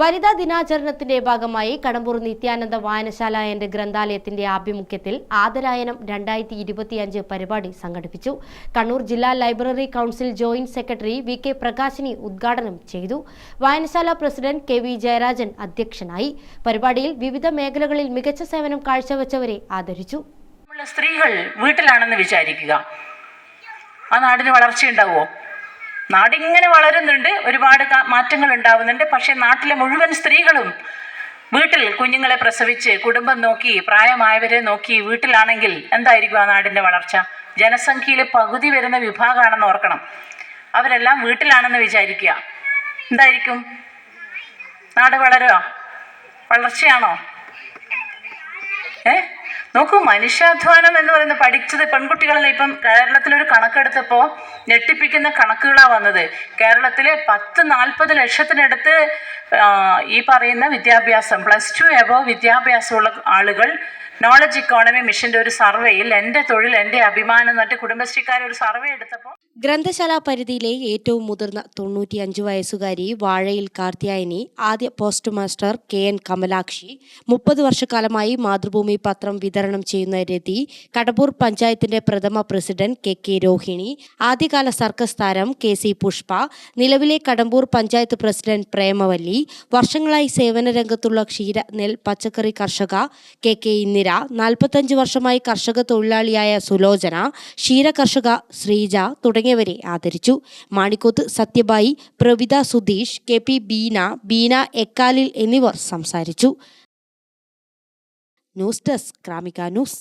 വനിതാ ദിനാചരണത്തിന്റെ ഭാഗമായി കടമ്പൂർ നിത്യാനന്ദ വായനശാല ആൻഡ് ഗ്രന്ഥാലയത്തിന്റെ ആഭിമുഖ്യത്തിൽ ആദരായനം 2025 പരിപാടി സംഘടിപ്പിച്ചു. കണ്ണൂർ ജില്ലാ library council joint secretary V K Prakashini ഉദ്ഘാടനം ചെയ്തു. വായനശാല പ്രസിഡന്റ് കെ വി ജയരാജൻ അധ്യക്ഷനായി. പരിപാടിയിൽ വിവിധ മേഖലകളിൽ മികച്ച സേവനം കാഴ്ചവെച്ചവരെ ആദരിച്ചു. സ്ത്രീകൾ വീട്ടിലാണെന്ന് വിചാരിക്കുക, ആ നാടിന് വളർച്ചയുണ്ടാവുമോ? നാടിങ്ങനെ വളരുന്നുണ്ട്, ഒരുപാട് മാറ്റങ്ങൾ ഉണ്ടാവുന്നുണ്ട്. പക്ഷെ നാട്ടിലെ മുഴുവൻ സ്ത്രീകളും വീട്ടിൽ കുഞ്ഞുങ്ങളെ പ്രസവിച്ച് കുടുംബം നോക്കി പ്രായമായവരെ നോക്കി വീട്ടിലാണെങ്കിൽ എന്തായിരിക്കും ആ നാടിൻ്റെ വളർച്ച? ജനസംഖ്യയിൽ പകുതി വരുന്ന വിഭാഗമാണെന്ന് ഓർക്കണം. അവരെല്ലാം വീട്ടിലാണെന്ന് വിചാരിക്കുക, എന്തായിരിക്കും? നാട് വളരുക? വളർച്ചയാണോ? നോക്കൂ, മനുഷ്യാധ്വാനം എന്ന് പറയുന്നത് പഠിച്ചത് പെൺകുട്ടികളെ ഇപ്പം കേരളത്തിലൊരു കണക്കെടുത്തപ്പോൾ ഞെട്ടിപ്പിക്കുന്ന കണക്കുകളാണ് വന്നത്. കേരളത്തിലെ 40 ലക്ഷത്തിനടുത്ത് ഈ പറയുന്ന വിദ്യാഭ്യാസം +2 എബോവ് വിദ്യാഭ്യാസമുള്ള ആളുകൾ നോളജ് ഇക്കോണമി മിഷന്റെ ഒരു സർവേയിൽ എൻ്റെ തൊഴിൽ എൻ്റെ അഭിമാനം എന്നിട്ട് കുടുംബശ്രീക്കാർ ഒരു സർവേ എടുത്തപ്പോൾ ഗ്രന്ഥശാല പരിധിയിലെ ഏറ്റവും മുതിർന്ന 95 വയസ്സുകാരി വാഴയിൽ കാർത്യായനി, ആദ്യ പോസ്റ്റ് മാസ്റ്റർ KN കമലാക്ഷി, 30 വർഷക്കാലമായി മാതൃഭൂമി പത്രം വിതരണം ചെയ്യുന്ന രതി, കടമ്പൂർ പഞ്ചായത്തിന്റെ പ്രഥമ പ്രസിഡന്റ് KK രോഹിണി, ആദ്യകാല സർക്കസ് താരം KC പുഷ്പ, നിലവിലെ കടമ്പൂർ പഞ്ചായത്ത് പ്രസിഡന്റ് പ്രേമവല്ലി, വർഷങ്ങളായി സേവന രംഗത്തുള്ള ക്ഷീര നെൽ പച്ചക്കറി കർഷക KK ഇന്ദിര, 45 വർഷമായി കർഷക തൊഴിലാളിയായ സുലോചന, ക്ഷീര കർഷക ശ്രീജ തുടങ്ങിയവരെ ആദരിച്ചു. മാണിക്കോത്ത് സത്യബായി, പ്രവിത സുധീഷ്, KP ബീന എക്കാലിൽ എന്നിവർ സംസാരിച്ചു. News desk Gramika news.